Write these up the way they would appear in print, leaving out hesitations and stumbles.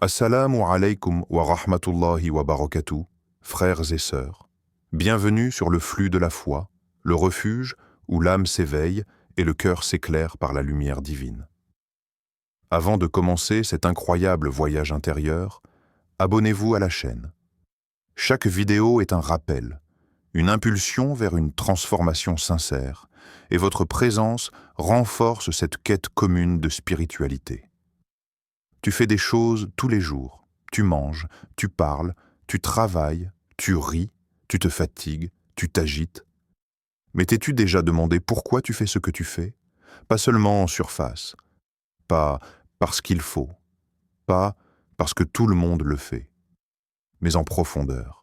Assalamu alaikum wa rahmatullahi wa barakatuh, frères et sœurs. Bienvenue sur le flux de la foi, le refuge où l'âme s'éveille et le cœur s'éclaire par la lumière divine. Avant de commencer cet incroyable voyage intérieur, abonnez-vous à la chaîne. Chaque vidéo est un rappel, une impulsion vers une transformation sincère, et votre présence renforce cette quête commune de spiritualité. Tu fais des choses tous les jours. Tu manges, tu parles, tu travailles, tu ris, tu te fatigues, tu t'agites. Mais t'es-tu déjà demandé pourquoi tu fais ce que tu fais? Pas seulement en surface, pas parce qu'il faut, pas parce que tout le monde le fait, mais en profondeur,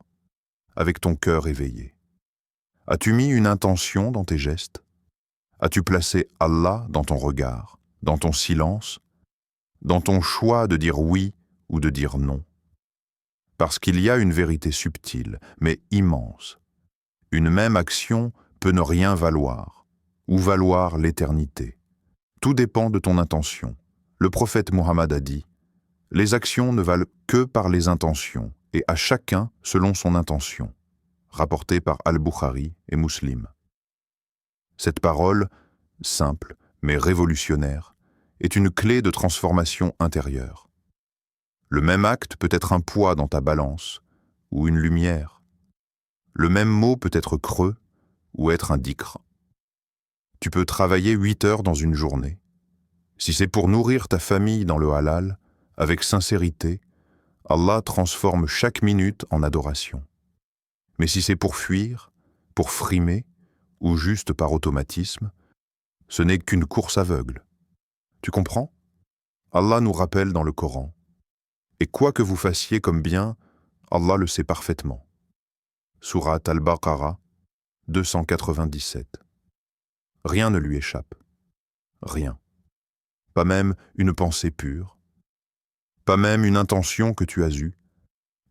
avec ton cœur éveillé. As-tu mis une intention dans tes gestes? As-tu placé Allah dans ton regard, dans ton silence, dans ton choix de dire oui ou de dire non? Parce qu'il y a une vérité subtile, mais immense. Une même action peut ne rien valoir, ou valoir l'éternité. Tout dépend de ton intention. Le prophète Mohammed a dit « Les actions ne valent que par les intentions, et à chacun selon son intention », rapporté par Al-Bukhari et Muslim. Cette parole, simple mais révolutionnaire, est une clé de transformation intérieure. Le même acte peut être un poids dans ta balance, ou une lumière. Le même mot peut être creux, ou être un dhikr. Tu peux travailler 8 heures dans une journée. Si c'est pour nourrir ta famille dans le halal, avec sincérité, Allah transforme chaque minute en adoration. Mais si c'est pour fuir, pour frimer, ou juste par automatisme, ce n'est qu'une course aveugle. Tu comprends? Allah nous rappelle dans le Coran. Et quoi que vous fassiez comme bien, Allah le sait parfaitement. Sourate Al-Baqarah, 297. Rien ne lui échappe. Rien. Pas même une pensée pure. Pas même une intention que tu as eue,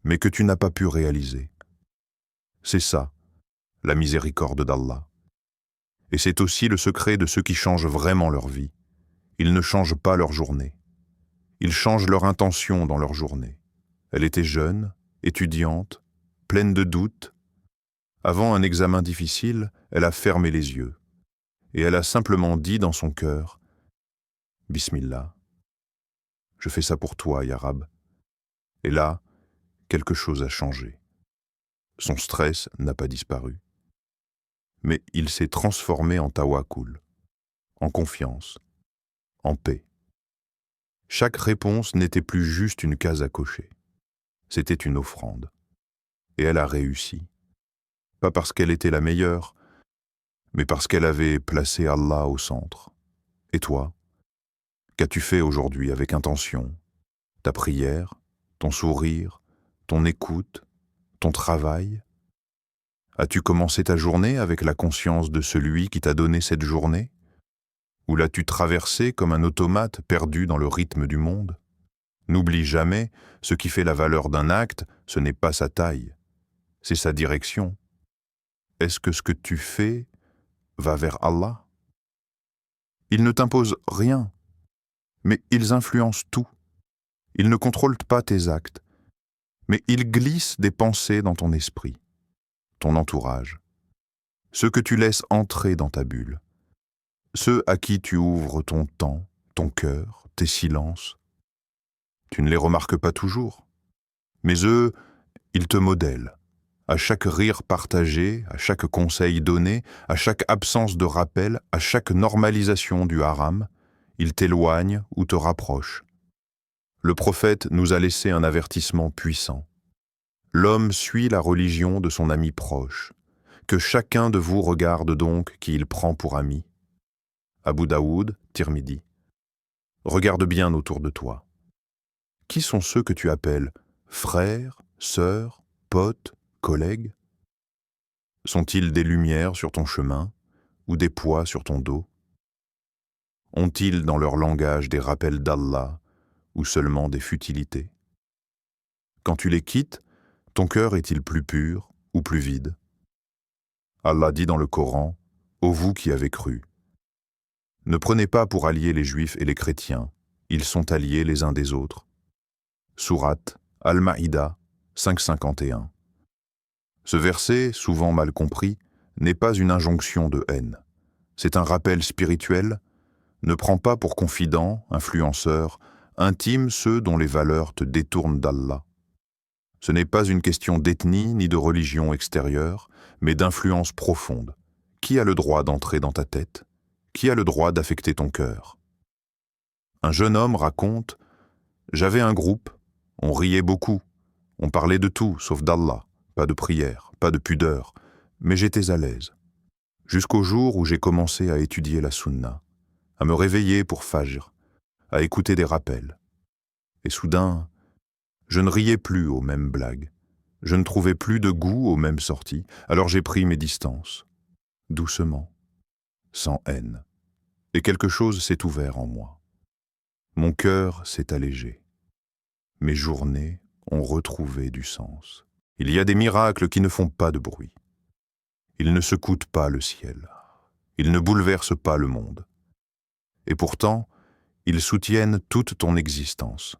mais que tu n'as pas pu réaliser. C'est ça, la miséricorde d'Allah. Et c'est aussi le secret de ceux qui changent vraiment leur vie. Ils ne changent pas leur journée. Ils changent leur intention dans leur journée. Elle était jeune, étudiante, pleine de doutes. Avant un examen difficile, elle a fermé les yeux. Et elle a simplement dit dans son cœur « Bismillah, je fais ça pour toi, Ya Rab. » Et là, quelque chose a changé. Son stress n'a pas disparu. Mais il s'est transformé en tawakkul, en confiance, en paix. Chaque réponse n'était plus juste une case à cocher. C'était une offrande. Et elle a réussi. Pas parce qu'elle était la meilleure, mais parce qu'elle avait placé Allah au centre. Et toi, qu'as-tu fait aujourd'hui avec intention? Ta prière, ton sourire, ton écoute, ton travail? As-tu commencé ta journée avec la conscience de celui qui t'a donné cette journée? Ou l'as-tu traversée comme un automate perdu dans le rythme du monde? N'oublie jamais, ce qui fait la valeur d'un acte, ce n'est pas sa taille, c'est sa direction. Est-ce que ce que tu fais va vers Allah? Ils ne t'imposent rien, mais ils influencent tout. Ils ne contrôlent pas tes actes, mais ils glissent des pensées dans ton esprit, ton entourage, ceux que tu laisses entrer dans ta bulle, ceux à qui tu ouvres ton temps, ton cœur, tes silences. Tu ne les remarques pas toujours, mais eux, ils te modèlent. À chaque rire partagé, à chaque conseil donné, à chaque absence de rappel, à chaque normalisation du haram, ils t'éloignent ou te rapprochent. Le prophète nous a laissé un avertissement puissant. L'homme suit la religion de son ami proche. Que chacun de vous regarde donc qui il prend pour ami. Abu Daoud, Tirmidhi. Regarde bien autour de toi. Qui sont ceux que tu appelles frères, sœurs, potes, collègues? Sont-ils des lumières sur ton chemin ou des poids sur ton dos? Ont-ils dans leur langage des rappels d'Allah ou seulement des futilités? Quand tu les quittes, ton cœur est-il plus pur ou plus vide? Allah dit dans le Coran, « Ô vous qui avez cru, ne prenez pas pour alliés les Juifs et les chrétiens, ils sont alliés les uns des autres. Sourate Al-Maïda 5,51. Ce verset, souvent mal compris, n'est pas une injonction de haine. C'est un rappel spirituel. Ne prends pas pour confident, influenceur, intime ceux dont les valeurs te détournent d'Allah. Ce n'est pas une question d'ethnie ni de religion extérieure, mais d'influence profonde. Qui a le droit d'entrer dans ta tête? Qui a le droit d'affecter ton cœur? Un jeune homme raconte « J'avais un groupe, on riait beaucoup, on parlait de tout sauf d'Allah, pas de prière, pas de pudeur, mais j'étais à l'aise. Jusqu'au jour où j'ai commencé à étudier la sunna, à me réveiller pour Fajr, à écouter des rappels. Et soudain, je ne riais plus aux mêmes blagues, je ne trouvais plus de goût aux mêmes sorties, alors j'ai pris mes distances, doucement, sans haine. Et quelque chose s'est ouvert en moi. Mon cœur s'est allégé. Mes journées ont retrouvé du sens. Il y a des miracles qui ne font pas de bruit. Ils ne secouent pas le ciel. Ils ne bouleversent pas le monde. Et pourtant, ils soutiennent toute ton existence.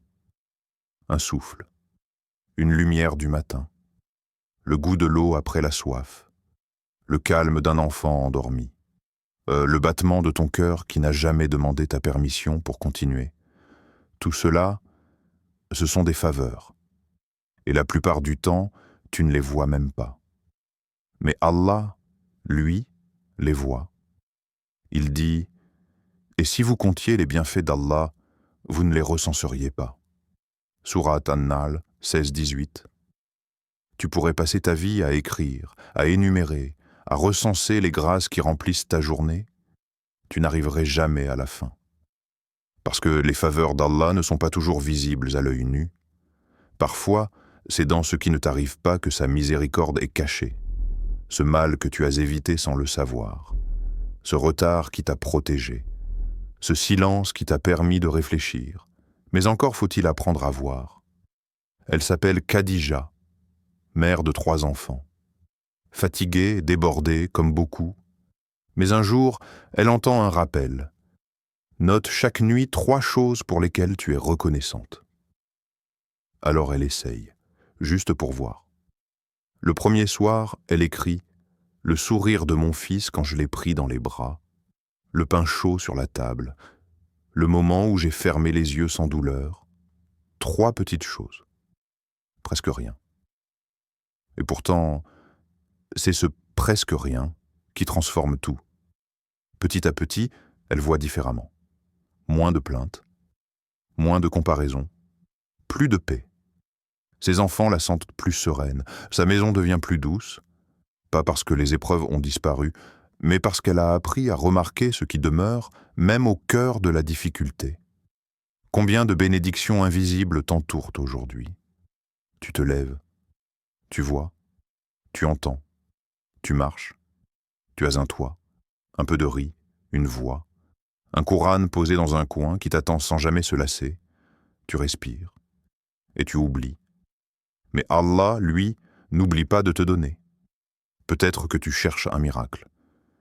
Un souffle, une lumière du matin, le goût de l'eau après la soif, le calme d'un enfant endormi, le battement de ton cœur qui n'a jamais demandé ta permission pour continuer. Tout cela, ce sont des faveurs. Et la plupart du temps, tu ne les vois même pas. Mais Allah, lui, les voit. Il dit « Et si vous comptiez les bienfaits d'Allah, vous ne les recenseriez pas. » Sourate An-Nahl 16-18. Tu pourrais passer ta vie à écrire, à énumérer, à recenser les grâces qui remplissent ta journée. Tu n'arriverais jamais à la fin. Parce que les faveurs d'Allah ne sont pas toujours visibles à l'œil nu. Parfois, c'est dans ce qui ne t'arrive pas que sa miséricorde est cachée. Ce mal que tu as évité sans le savoir. Ce retard qui t'a protégé. Ce silence qui t'a permis de réfléchir. Mais encore faut-il apprendre à voir. Elle s'appelle Khadija, mère de 3 enfants. Fatiguée, débordée, comme beaucoup. Mais un jour, elle entend un rappel. Note chaque nuit 3 choses pour lesquelles tu es reconnaissante. Alors elle essaye, juste pour voir. Le premier soir, elle écrit « Le sourire de mon fils quand je l'ai pris dans les bras, le pain chaud sur la table, le moment où j'ai fermé les yeux sans douleur. 3 petites choses. Presque rien. » Et pourtant, c'est ce presque rien qui transforme tout. Petit à petit, elle voit différemment. Moins de plaintes, moins de comparaisons, plus de paix. Ses enfants la sentent plus sereine, sa maison devient plus douce, pas parce que les épreuves ont disparu, mais parce qu'elle a appris à remarquer ce qui demeure, même au cœur de la difficulté. Combien de bénédictions invisibles t'entourent aujourd'hui? Tu te lèves, tu vois, tu entends, tu marches, tu as un toit, un peu de riz, une voix, un Coran posé dans un coin qui t'attend sans jamais se lasser, tu respires, et tu oublies. Mais Allah, lui, n'oublie pas de te donner. Peut-être que tu cherches un miracle,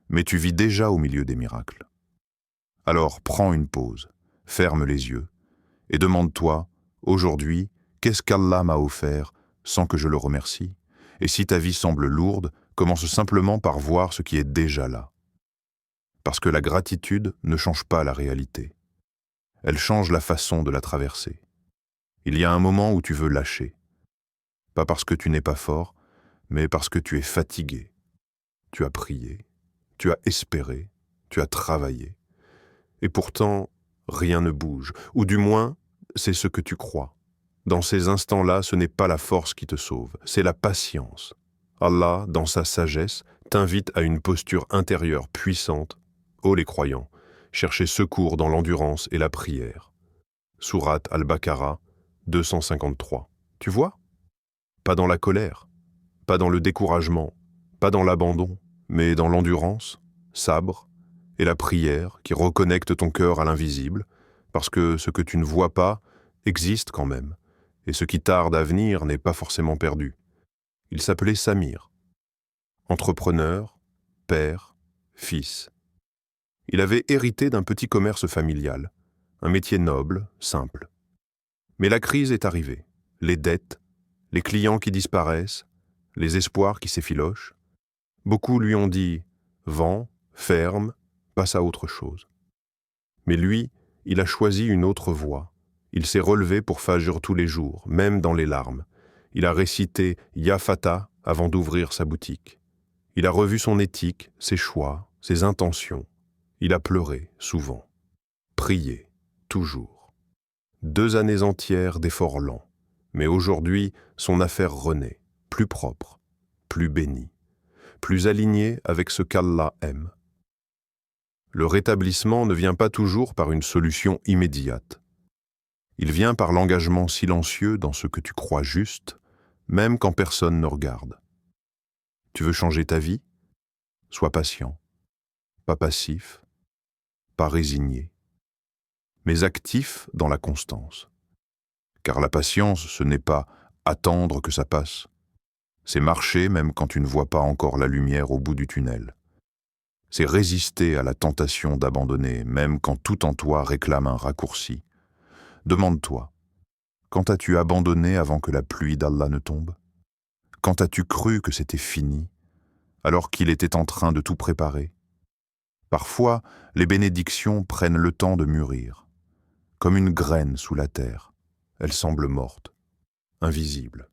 mais tu vis déjà au milieu des miracles. Alors prends une pause, ferme les yeux, et demande-toi, aujourd'hui, qu'est-ce qu'Allah m'a offert sans que je le remercie? Et si ta vie semble lourde, commence simplement par voir ce qui est déjà là. Parce que la gratitude ne change pas la réalité. Elle change la façon de la traverser. Il y a un moment où tu veux lâcher. Pas parce que tu n'es pas fort, mais parce que tu es fatigué. Tu as prié, tu as espéré, tu as travaillé. Et pourtant, rien ne bouge, ou du moins, c'est ce que tu crois. Dans ces instants-là, ce n'est pas la force qui te sauve, c'est la patience. Allah, dans sa sagesse, t'invite à une posture intérieure puissante. Ô les croyants, cherchez secours dans l'endurance et la prière. Sourate Al-Baqarah 253. Tu vois? Pas dans la colère, pas dans le découragement, pas dans l'abandon, mais dans l'endurance, sabre, et la prière qui reconnecte ton cœur à l'invisible, parce que ce que tu ne vois pas existe quand même, et ce qui tarde à venir n'est pas forcément perdu. Il s'appelait Samir. Entrepreneur, père, fils. Il avait hérité d'un petit commerce familial, un métier noble, simple. Mais la crise est arrivée. Les dettes, les clients qui disparaissent, les espoirs qui s'effilochent. Beaucoup lui ont dit « vends, ferme, passe à autre chose ». Mais lui, il a choisi une autre voie. Il s'est relevé pour Fajr tous les jours, même dans les larmes. Il a récité « Ya Fatah » avant d'ouvrir sa boutique. Il a revu son éthique, ses choix, ses intentions. Il a pleuré, souvent. Prié, toujours. 2 années entières d'efforts lents. Mais aujourd'hui, son affaire renaît, plus propre, plus bénie, plus alignée avec ce qu'Allah aime. Le rétablissement ne vient pas toujours par une solution immédiate. Il vient par l'engagement silencieux dans ce que tu crois juste, même quand personne ne regarde. Tu veux changer ta vie? Sois patient, pas passif, pas résigné, mais actif dans la constance. Car la patience, ce n'est pas attendre que ça passe. C'est marcher même quand tu ne vois pas encore la lumière au bout du tunnel. C'est résister à la tentation d'abandonner, même quand tout en toi réclame un raccourci. Demande-toi, quand as-tu abandonné avant que la pluie d'Allah ne tombe? Quand as-tu cru que c'était fini, alors qu'il était en train de tout préparer? Parfois, les bénédictions prennent le temps de mûrir, comme une graine sous la terre. Elle semble morte, invisible.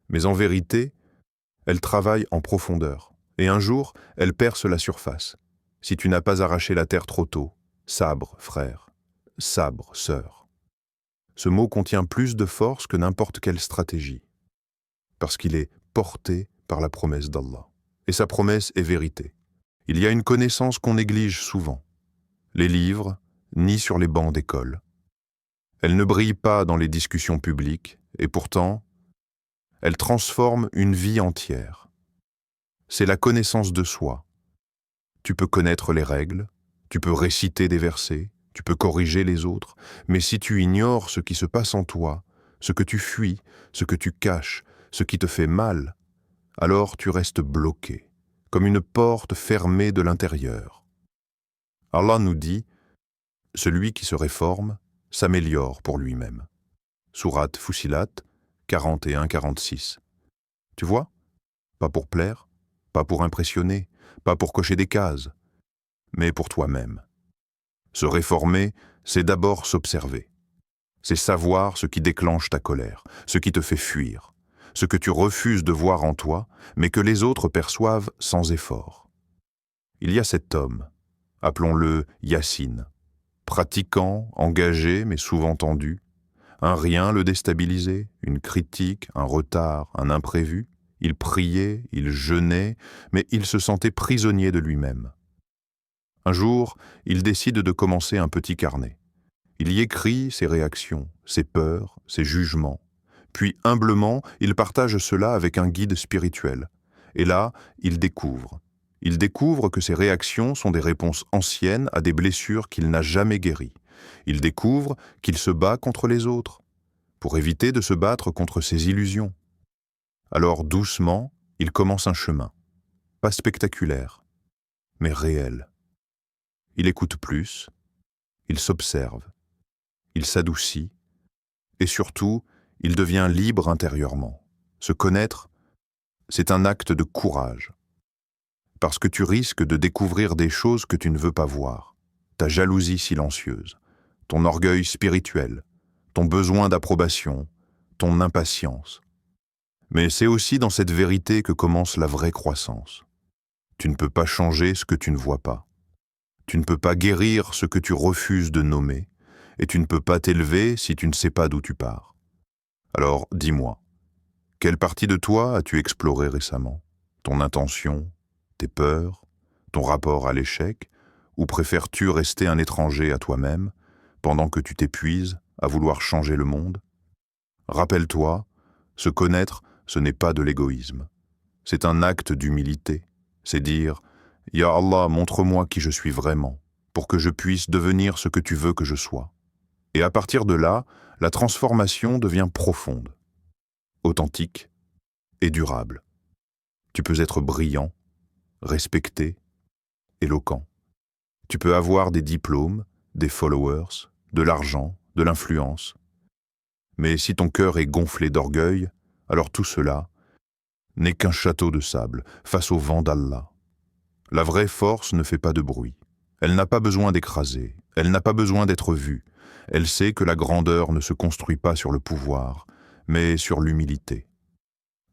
Mais en vérité, elle travaille en profondeur, et un jour, elle perce la surface. Si tu n'as pas arraché la terre trop tôt, sabre, frère, sabre, sœur. Ce mot contient plus de force que n'importe quelle stratégie, parce qu'il est porté par la promesse d'Allah. Et sa promesse est vérité. Il y a une connaissance qu'on néglige souvent. Les livres, ni sur les bancs d'école. Elle ne brille pas dans les discussions publiques, et pourtant, elle transforme une vie entière. C'est la connaissance de soi. Tu peux connaître les règles, tu peux réciter des versets, tu peux corriger les autres, mais si tu ignores ce qui se passe en toi, ce que tu fuis, ce que tu caches, ce qui te fait mal, alors tu restes bloqué, comme une porte fermée de l'intérieur. Allah nous dit, celui qui se réforme s'améliore pour lui-même. Sourate Fussilat 41-46. Tu vois? Pas pour plaire, pas pour impressionner, pas pour cocher des cases, mais pour toi-même. Se réformer, c'est d'abord s'observer. C'est savoir ce qui déclenche ta colère, ce qui te fait fuir, ce que tu refuses de voir en toi, mais que les autres perçoivent sans effort. Il y a cet homme, appelons-le Yassine, pratiquant, engagé, mais souvent tendu. Un rien le déstabilisait, une critique, un retard, un imprévu. Il priait, il jeûnait, mais il se sentait prisonnier de lui-même. Un jour, il décide de commencer un petit carnet. Il y écrit ses réactions, ses peurs, ses jugements. Puis, humblement, il partage cela avec un guide spirituel. Et là, il découvre. Il découvre que ses réactions sont des réponses anciennes à des blessures qu'il n'a jamais guéries. Il découvre qu'il se bat contre les autres, pour éviter de se battre contre ses illusions. Alors, doucement, il commence un chemin. Pas spectaculaire, mais réel. Il écoute plus, il s'observe, il s'adoucit, et surtout, il devient libre intérieurement. Se connaître, c'est un acte de courage. Parce que tu risques de découvrir des choses que tu ne veux pas voir. Ta jalousie silencieuse, ton orgueil spirituel, ton besoin d'approbation, ton impatience. Mais c'est aussi dans cette vérité que commence la vraie croissance. Tu ne peux pas changer ce que tu ne vois pas. Tu ne peux pas guérir ce que tu refuses de nommer, et tu ne peux pas t'élever si tu ne sais pas d'où tu pars. Alors, dis-moi, quelle partie de toi as-tu exploré récemment? Ton intention, tes peurs, ton rapport à l'échec, ou préfères-tu rester un étranger à toi-même, pendant que tu t'épuises à vouloir changer le monde? Rappelle-toi, se connaître, ce n'est pas de l'égoïsme. C'est un acte d'humilité. C'est dire « Ya Allah, montre-moi qui je suis vraiment, pour que je puisse devenir ce que tu veux que je sois. » Et à partir de là, la transformation devient profonde, authentique et durable. Tu peux être brillant, respecté, éloquent. Tu peux avoir des diplômes, des followers, de l'argent, de l'influence. Mais si ton cœur est gonflé d'orgueil, alors tout cela n'est qu'un château de sable face au vent d'Allah. La vraie force ne fait pas de bruit. Elle n'a pas besoin d'écraser, elle n'a pas besoin d'être vue. Elle sait que la grandeur ne se construit pas sur le pouvoir, mais sur l'humilité.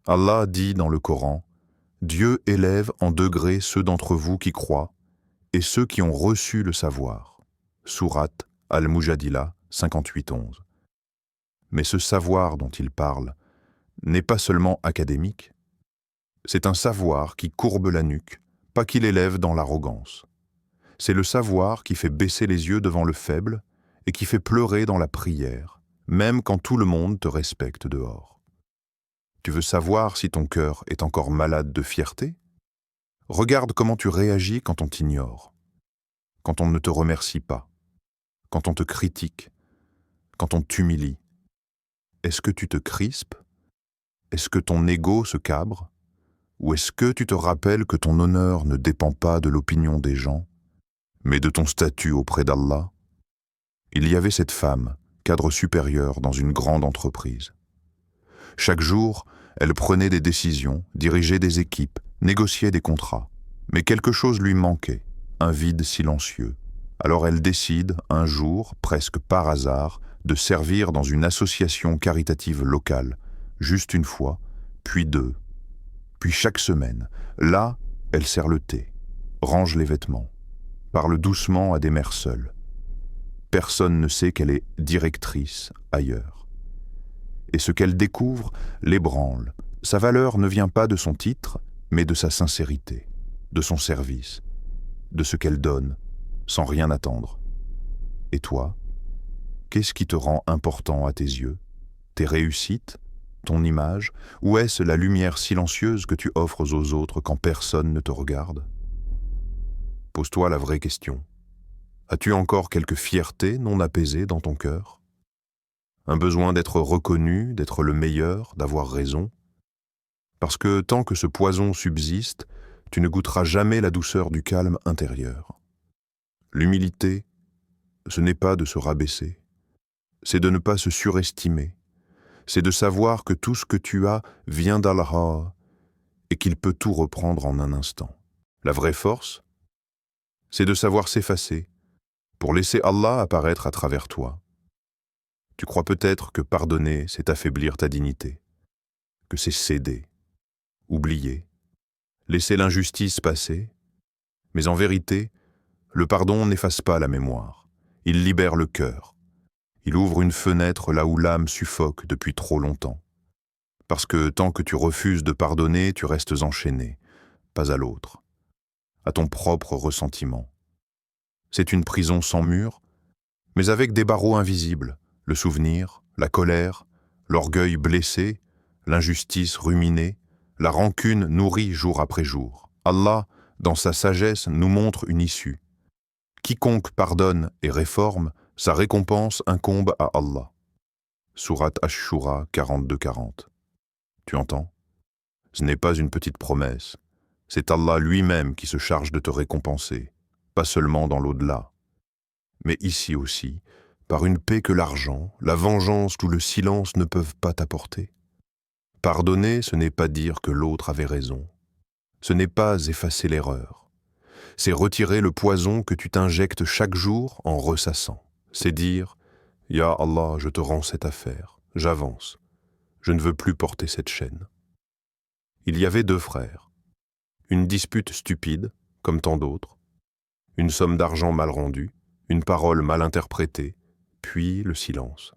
Allah dit dans le Coran, « Dieu élève en degrés ceux d'entre vous qui croient et ceux qui ont reçu le savoir. » Sourate Al-Mujadila 58-11. Mais ce savoir dont il parle n'est pas seulement académique, c'est un savoir qui courbe la nuque, pas qui l'élève dans l'arrogance. C'est le savoir qui fait baisser les yeux devant le faible et qui fait pleurer dans la prière, même quand tout le monde te respecte dehors. Tu veux savoir si ton cœur est encore malade de fierté? Regarde comment tu réagis quand on t'ignore, quand on ne te remercie pas, quand on te critique, quand on t'humilie. Est-ce que tu te crispes? Est-ce que ton ego se cabre? Ou est-ce que tu te rappelles que ton honneur ne dépend pas de l'opinion des gens, mais de ton statut auprès d'Allah? Il y avait cette femme, cadre supérieur dans une grande entreprise. Chaque jour, elle prenait des décisions, dirigeait des équipes, négociait des contrats. Mais quelque chose lui manquait, un vide silencieux. Alors elle décide, un jour, presque par hasard, de servir dans une association caritative locale, juste une fois, puis deux, puis chaque semaine. Là, elle sert le thé, range les vêtements, parle doucement à des mères seules. Personne ne sait qu'elle est directrice ailleurs. Et ce qu'elle découvre l'ébranle. Sa valeur ne vient pas de son titre, mais de sa sincérité, de son service, de ce qu'elle donne, sans rien attendre. Et toi, qu'est-ce qui te rend important à tes yeux? Tes réussites? Ton image? Ou est-ce la lumière silencieuse que tu offres aux autres quand personne ne te regarde? Pose-toi la vraie question. As-tu encore quelque fierté non apaisée dans ton cœur? Un besoin d'être reconnu, d'être le meilleur, d'avoir raison? Parce que tant que ce poison subsiste, tu ne goûteras jamais la douceur du calme intérieur. L'humilité, ce n'est pas de se rabaisser, c'est de ne pas se surestimer, c'est de savoir que tout ce que tu as vient d'Allah et qu'il peut tout reprendre en un instant. La vraie force, c'est de savoir s'effacer pour laisser Allah apparaître à travers toi. Tu crois peut-être que pardonner, c'est affaiblir ta dignité, que c'est céder, oublier, laisser l'injustice passer, mais en vérité, le pardon n'efface pas la mémoire, il libère le cœur, il ouvre une fenêtre là où l'âme suffoque depuis trop longtemps. Parce que tant que tu refuses de pardonner, tu restes enchaîné, pas à l'autre, à ton propre ressentiment. C'est une prison sans mur, mais avec des barreaux invisibles, le souvenir, la colère, l'orgueil blessé, l'injustice ruminée, la rancune nourrie jour après jour. Allah, dans sa sagesse, nous montre une issue. Quiconque pardonne et réforme, sa récompense incombe à Allah. Sourate Ash-Shura 42-40. Tu entends? Ce n'est pas une petite promesse. C'est Allah lui-même qui se charge de te récompenser, pas seulement dans l'au-delà, mais ici aussi, par une paix que l'argent, la vengeance ou le silence ne peuvent pas t'apporter. Pardonner, ce n'est pas dire que l'autre avait raison. Ce n'est pas effacer l'erreur. C'est retirer le poison que tu t'injectes chaque jour en ressassant. C'est dire « Ya Allah, je te rends cette affaire, j'avance. Je ne veux plus porter cette chaîne. » Il y avait deux frères. Une dispute stupide, comme tant d'autres. Une somme d'argent mal rendue, une parole mal interprétée, puis le silence.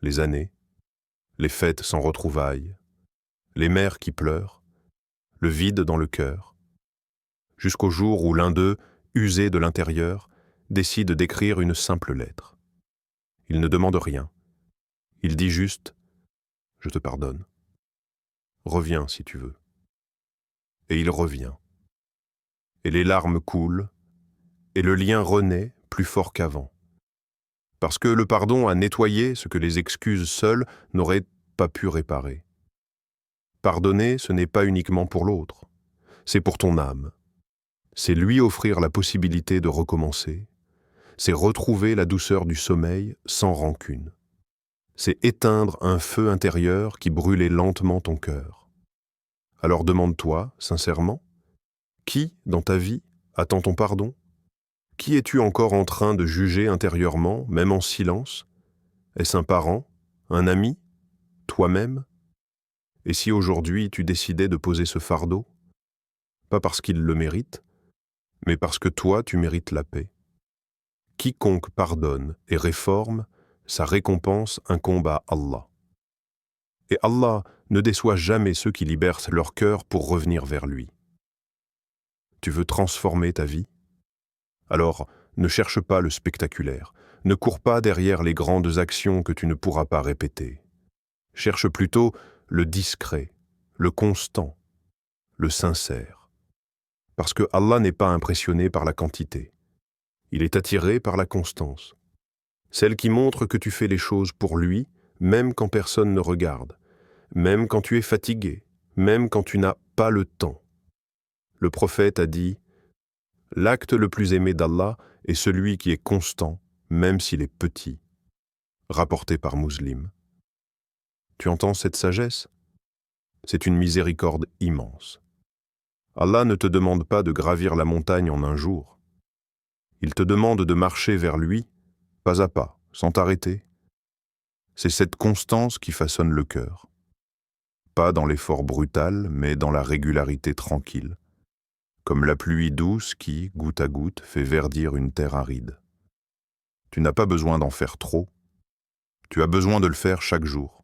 Les années, les fêtes sans retrouvailles, les mères qui pleurent, le vide dans le cœur, jusqu'au jour où l'un d'eux, usé de l'intérieur, décide d'écrire une simple lettre. Il ne demande rien. Il dit juste « Je te pardonne. Reviens si tu veux. » Et il revient. Et les larmes coulent, et le lien renaît plus fort qu'avant. Parce que le pardon a nettoyé ce que les excuses seules n'auraient pas pu réparer. Pardonner, ce n'est pas uniquement pour l'autre, c'est pour ton âme. C'est lui offrir la possibilité de recommencer, c'est retrouver la douceur du sommeil sans rancune. c'est éteindre un feu intérieur qui brûlait lentement ton cœur. Alors demande-toi, sincèrement, qui, dans ta vie, attend ton pardon? Qui es-tu encore en train de juger intérieurement, même en silence? Est-ce un parent, un ami, toi-même? Et si aujourd'hui tu décidais de poser ce fardeau? Pas parce qu'il le mérite, mais parce que toi tu mérites la paix. Quiconque pardonne et réforme, sa récompense incombe à Allah. Et Allah ne déçoit jamais ceux qui libèrent leur cœur pour revenir vers lui. Tu veux transformer ta vie? Alors, ne cherche pas le spectaculaire, ne cours pas derrière les grandes actions que tu ne pourras pas répéter. Cherche plutôt le discret, le constant, le sincère. Parce que Allah n'est pas impressionné par la quantité. Il est attiré par la constance. Celle qui montre que tu fais les choses pour lui, même quand personne ne regarde, même quand tu es fatigué, même quand tu n'as pas le temps. Le prophète a dit « L'acte le plus aimé d'Allah est celui qui est constant, même s'il est petit. » Rapporté par Muslim. Tu entends cette sagesse? C'est une miséricorde immense. Allah ne te demande pas de gravir la montagne en un jour. Il te demande de marcher vers lui, pas à pas, sans t'arrêter. C'est cette constance qui façonne le cœur. Pas dans l'effort brutal, mais dans la régularité tranquille. Comme la pluie douce qui, goutte à goutte, fait verdir une terre aride. Tu n'as pas besoin d'en faire trop. Tu as besoin de le faire chaque jour.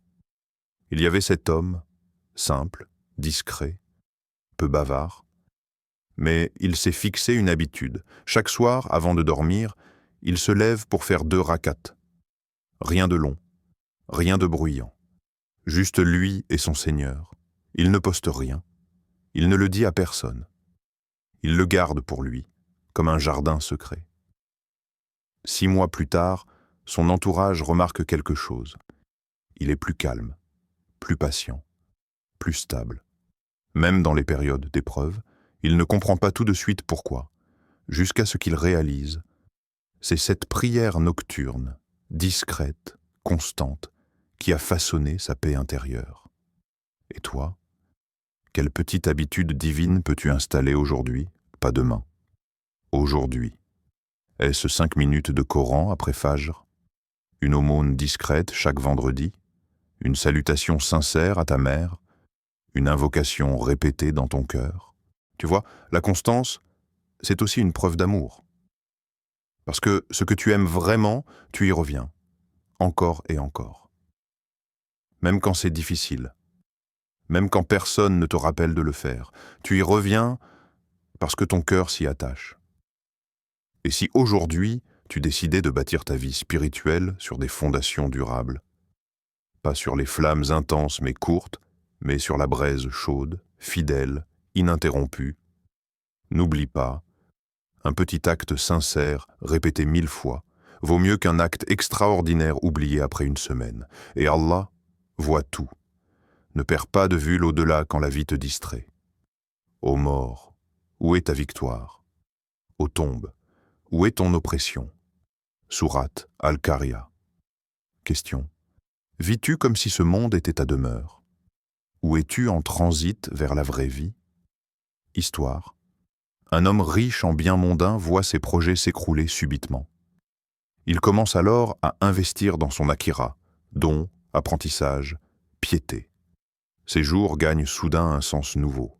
Il y avait cet homme, simple, discret, peu bavard, mais il s'est fixé une habitude. Chaque soir, avant de dormir, il se lève pour faire 2 rakats. Rien de long, rien de bruyant. Juste lui et son Seigneur. Il ne poste rien. Il ne le dit à personne. Il le garde pour lui, comme un jardin secret. 6 mois plus tard, son entourage remarque quelque chose. Il est plus calme, plus patient, plus stable. Même dans les périodes d'épreuve, il ne comprend pas tout de suite pourquoi, jusqu'à ce qu'il réalise. C'est cette prière nocturne, discrète, constante, qui a façonné sa paix intérieure. Et toi, quelle petite habitude divine peux-tu installer aujourd'hui, pas demain? Aujourd'hui. Est-ce 5 minutes de Coran après Fajr? Une aumône discrète chaque vendredi? Une salutation sincère à ta mère? Une invocation répétée dans ton cœur? Tu vois, la constance, c'est aussi une preuve d'amour. Parce que ce que tu aimes vraiment, tu y reviens, encore et encore. Même quand c'est difficile, même quand personne ne te rappelle de le faire, tu y reviens parce que ton cœur s'y attache. Et si aujourd'hui, tu décidais de bâtir ta vie spirituelle sur des fondations durables, pas sur les flammes intenses mais courtes, mais sur la braise chaude, fidèle, ininterrompue, n'oublie pas, un petit acte sincère, répété 1000 fois, vaut mieux qu'un acte extraordinaire oublié après une semaine. Et Allah voit tout. Ne perds pas de vue l'au-delà quand la vie te distrait. Ô mort, où est ta victoire? Ô tombe, où est ton oppression? Sourate Al-Qariya. Question. Vis-tu comme si ce monde était ta demeure? Ou es-tu en transit vers la vraie vie? Histoire. Un homme riche en biens mondains voit ses projets s'écrouler subitement. Il commence alors à investir dans son akira, dons, apprentissage, piété. Ses jours gagnent soudain un sens nouveau.